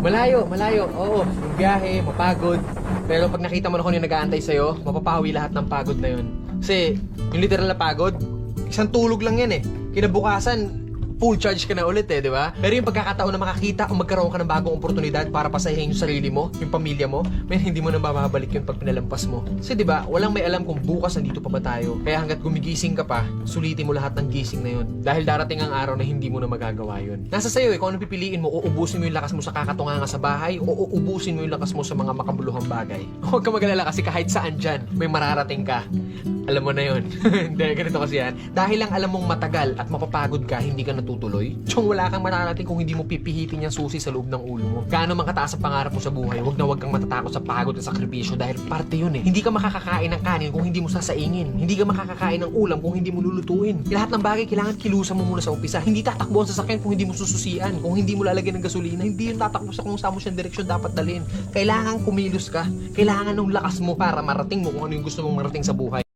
Malayo. Oo, yung biyahe, mapagod. Pero pag nakita mo na kung yung nag-aantay sa'yo, mapapawi lahat ng pagod na yun. Kasi, yung literal na pagod, isang tulog lang yan eh. Kinabukasan, full charge ka na ulit eh, di ba? Pero yung pagkakataon na makakita o magkaroon ka ng bagong oportunidad para pasahin yung sarili mo, yung pamilya mo, may hindi mo na mababalik yun pag pinalampas mo. Kasi di ba, walang may alam kung bukas nandito pa ba tayo. Kaya hanggat gumigising ka pa, sulitin mo lahat ng gising na yun. Dahil darating ang araw na hindi mo na magagawa yun. Nasa sayo eh, kung ano pipiliin mo, uubusin mo yung lakas mo sa kakatunganga sa bahay o uubusin mo yung lakas mo sa mga makabuluhang bagay. Huwag ka mag-alala kasi kahit saan dyan, may mararating ka. Alam mo na yun. Hindi, ganito kasi yan. Dahil lang alam mong matagal at mapapagod ka, hindi ka natutuloy. Tsong wala kang mararating kung hindi mo pipihitin yung susi sa loob ng ulo mo. Gaano man kataas ang pangarap mo sa buhay, huwag kang matatakot sa pagod at sakripisyo dahil parte yun eh. Hindi ka makakakain ng kanin kung hindi mo sasaingin. Hindi ka makakakain ng ulam kung hindi mo lulutuin. Lahat ng bagay kailangan kilusan mo muna sa umpisa. Hindi tatakbo ang sasakyan kung hindi mo sususian. Kung hindi mo lalagyan ng gasolina, hindi yun tatakbo sa kung saan mo siyang direksyon dapat dalhin. Kailangan kumilos ka. Kailangan ng lakas mo para marating mo kung ano yung gusto mong marating sa buhay.